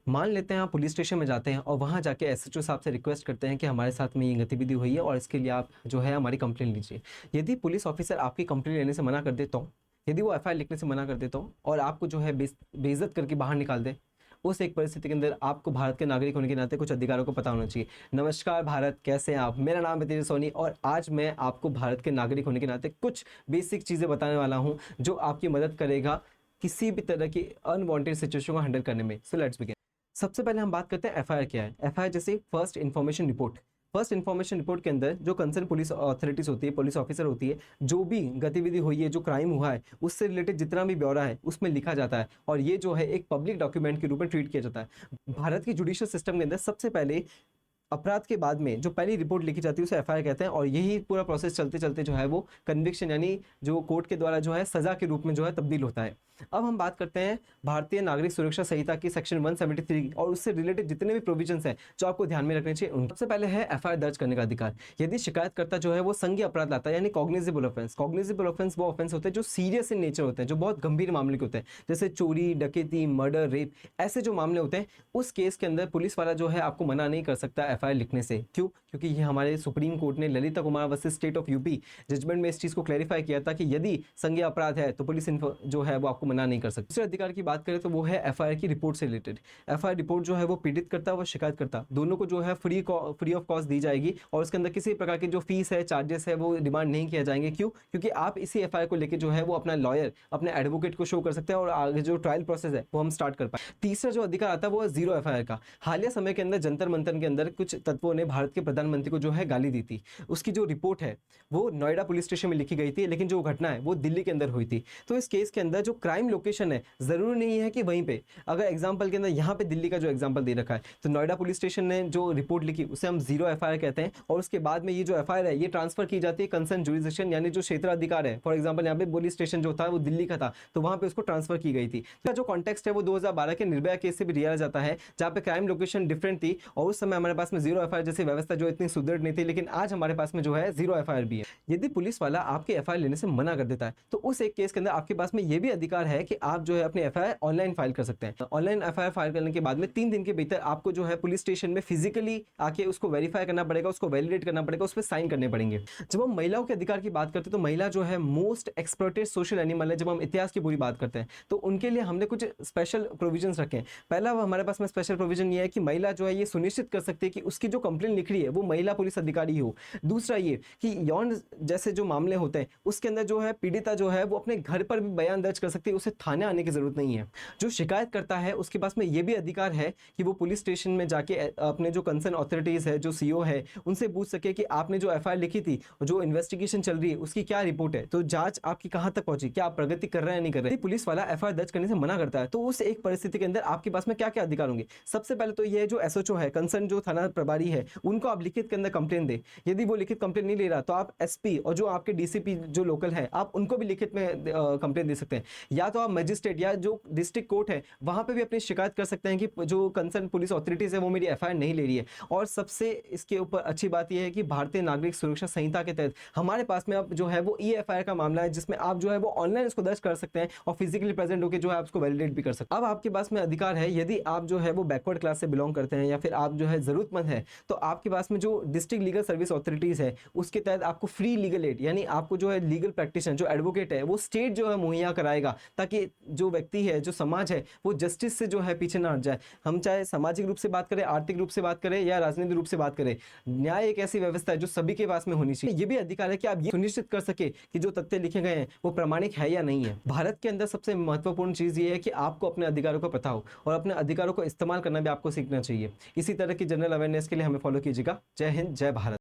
मान लेते हैं आप पुलिस स्टेशन में जाते हैं और वहाँ जाके एसएचओ साहब से रिक्वेस्ट करते हैं कि हमारे साथ में ये गतिविधि हुई है और इसके लिए आप जो है हमारी कंप्लेंट लीजिए। यदि पुलिस ऑफिसर आपकी कंप्लेंट लेने से मना कर देता हूँ, यदि वो एफआईआर लिखने से मना कर देता हूँ और आपको जो है बेइज्जत करके बाहर निकाल दे, उस एक परिस्थिति के अंदर आपको भारत के नागरिक होने के नाते कुछ अधिकारों को पता होना चाहिए। नमस्कार भारत, कैसे हैं आप? मेरा नाम है तेज सोनी और आज मैं आपको भारत के नागरिक होने के नाते कुछ बेसिक चीज़ें बताने वाला हूँ जो आपकी मदद करेगा किसी भी तरह की अनवांटेड सिचुएशन को हैंडल करने में। So let's begin. सबसे पहले हम बात करते हैं एफआईआर क्या है। एफआईआर जैसे first information report. First information report के अंदर जो कंसर्न पुलिस अथॉरिटीज होती है, पुलिस ऑफिसर होती है, जो भी गतिविधि हुई है, जो क्राइम हुआ है, उससे रिलेटेड जितना भी ब्यौरा है उसमें लिखा जाता है और ये जो है एक पब्लिक डॉक्यूमेंट के रूप में ट्रीट किया जाता है। भारत की जुडिशियल सिस्टम के अंदर सबसे पहले अपराध के बाद में जो पहली रिपोर्ट लिखी जाती है उसे एफआईआर कहते हैं और यही पूरा प्रोसेस चलते चलते जो है वो कन्विक्शन यानी जो कोर्ट के द्वारा जो है सजा के रूप में जो है तब्दील होता है। अब हम बात करते हैं भारतीय नागरिक सुरक्षा संहिता की सेक्शन 173 और उससे रिलेटेड जितने भी प्रोविजंस हैं जो आपको ध्यान में रखने चाहिए। सबसे पहले है एफआईआर दर्ज करने का अधिकार। यदि शिकायतकर्ता जो है वो संज्ञेय अपराध लाता है यानी कॉग्निजेबल ऑफेंस। कॉग्निजेबल ऑफेंस वो ऑफेंस होते हैं जो सीरियस इन नेचर होते हैं, जो बहुत गंभीर मामले के होते हैं, जैसे चोरी, डकैती, मर्डर, रेप, ऐसे जो मामले होते हैं उस केस के अंदर पुलिस वाला जो है आपको मना नहीं कर सकता एफआईआर लिखने से। क्यों? क्योंकि ये हमारे सुप्रीम कोर्ट ने Lalita Kumar versus state of UP judgement में इस चीज को क्लैरिफाई किया था कि यदि संज्ञेय अपराध है तो पुलिस जो है वो आपको मना नहीं कर सकती। दूसरे अधिकार की बात करें तो वो है एफआईआर की रिपोर्ट से रिलेटेड। एफआईआर रिपोर्ट जो है वो पीड़ित करता व शिकायत करता दोनों को जो है फ्री ऑफ कॉस्ट दी जाएगी और उसके अंदर किसी प्रकार की जो फीस है, चार्जेस है, वो डिमांड नहीं किया जाएंगे। क्यों? क्योंकि आप इसी एफआईआर को लेकर जो है वो अपना लॉयर, अपने एडवोकेट को शो कर सकते हैं और आगे जो ट्रायल प्रोसेस है वो हम स्टार्ट कर पाए। तीसरा जो अधिकार आता है वो है जीरो एफआईआर का। हालिया समय के अंदर जंतर मंतर के अंदर कुछ तत्वों ने भारत के प्रधानमंत्री को जो है गाली दी थी। उसकी जो रिपोर्ट है वो नोएडा पुलिस स्टेशन में लिखी गई थी, लेकिन जो घटना है वो दिल्ली के अंदर हुई थी। तो इस केस के अंदर जो क्राइम लोकेशन है जरूरी नहीं है कि वहीं पे, अगर एग्जांपल के अंदर यहाँ पे दिल्ली का जो एग्जांपल दे रखा है तो नोएडा पुलिस स्टेशन ने जो रिपोर्ट लिखी उसे हम जीरो एफआईआर कहते हैं और उसके बाद में ये जो एफआईआर है ये ट्रांसफर की जाती है कंसर्न जुरिसडिक्शन यानी जो क्षेत्राधिकार है। फॉर एग्जांपल यहाँ पे पुलिस स्टेशन जो था वो दिल्ली का था तो वहां पे उसको ट्रांसफर की गई थी। तो जो कॉन्टेक्स्ट है वो 2012 के निर्भया केस से भी लिया जाता है जहाँ पे क्राइम लोकेशन डिफरेंट थी और उस समय हमारे पास में जीरो एफआईआर जैसी व्यवस्था जो इतनी सुदृढ़ नहीं थी, लेकिन आज हमारे पास में जो है जीरो एफआईआर भी है। यदि पुलिस वाला आपके एफआईआर लेने से मना कर देता है तो उस एक केस के अंदर आपके पास में ये भी अधिकार है कि आप जो है अपनी एफआईआर ऑनलाइन फाइल कर सकते हैं। ऑनलाइन एफआईआर फाइल करने के बाद में 3 दिन के भीतर आपको जो है पुलिस स्टेशन में फिजिकली आके उसको वेरीफाई करना पड़ेगा, उसको वैलिडेट करना पड़ेगा, उस पर साइन करने पड़ेंगे। जब हम महिलाओं के अधिकार की बात करते हैं तो महिला जो है मोस्ट एक्सप्लॉइटेड सोशल एनिमल है। जब हम इतिहास की पूरी बात करते हैं तो उनके लिए हमने कुछ स्पेशल प्रोविजन रखे हैं। पहला हमारे पास में स्पेशल प्रोविजन ये है कि महिला जो है ये सुनिश्चित कर सकती है कि उसकी जो कंप्लेंट लिख रही है वो महिला पुलिस अधिकारी हो। दूसरा ये कि यौन जैसे जो मामले होते हैं उसके अंदर जो है पीड़िता जो है वो अपने घर पर भी बयान दर्ज कर सकती है, उसे थाने आने की जरूरत नहीं है। जो शिकायत करता है उसके पास में ये भी अधिकार है कि वो पुलिस स्टेशन में जाके अपने जो कंसर्न अथॉरिटीज है, जो सीओ है, उनसे पूछ सके कि आपने जो एफआईआर लिखी थी, जो इन्वेस्टिगेशन चल रही है उसकी क्या रिपोर्ट है, तो जांच आपकी कहां तक पहुंची, क्या आप प्रगति कर रहे हैं नहीं कर रहे। पुलिस वाला एफआईआर दर्ज करने से मना करता है तो उस एक परिस्थिति के अंदर आपके पास में क्या क्या अधिकार होंगे। सबसे पहले तो ये जो एसएचओ है, कंसर्न जो थाना प्रभारी है, उनको आप लिखित के अंदर कंप्लेन दे। यदि वो लिखित कंप्लेन नहीं ले रहा तो आप एसपी और जो आपके डीसीपी जो लोकल है आप उनको भी लिखित में कंप्लेन दे सकते हैं। या तो आप मजिस्ट्रेट या जो डिस्ट्रिक्ट कोर्ट है वहां पे भी अपनी शिकायत कर सकते हैं कि जो कंसर्न पुलिस अथॉरिटीज है वो मेरी एफआईआर नहीं ले रही है। और सबसे इसके ऊपर अच्छी बात यह है कि भारतीय नागरिक सुरक्षा संहिता के तहत हमारे पास में अब जो है वो ई एफआईआर का मामला है जिसमें आप जो है वो ऑनलाइन इसको दर्ज कर सकते हैं और फिजिकली प्रेजेंट होकर जो है आप उसको वैलिडेट भी कर सकते हैं। अब आपके पास में अधिकार है यदि आप जो है वो बैकवर्ड क्लास से बिलोंग करते हैं या फिर आप जो है जरूरतमंद है तो आपके पास में जो डिस्ट्रिक्ट लीगल सर्विस अथॉरिटीज है उसके तहत आपको फ्री लीगल एड यानी आपको जो है लीगल प्रैक्टिशनर जो एडवोकेट है वो स्टेट जो है मुहैया कराएगा ताकि जो व्यक्ति है, जो समाज है, वो जस्टिस से जो है पीछे ना हट जाए। हम चाहे सामाजिक रूप से बात करें, आर्थिक रूप से बात करें या राजनीतिक रूप से बात करें, न्याय एक ऐसी व्यवस्था है जो सभी के पास में होनी चाहिए। ये भी अधिकार है कि आप ये सुनिश्चित कर सके कि जो तथ्य लिखे गए हैं वो प्रामाणिक है या नहीं है। भारत के अंदर सबसे महत्वपूर्ण चीज ये है कि आपको अपने अधिकारों का पता हो और अपने अधिकारों को इस्तेमाल करना भी आपको सीखना चाहिए। इसी तरह की जनरल अवेयरनेस के लिए हमें फॉलो कीजिएगा। जय हिंद, जय भारत।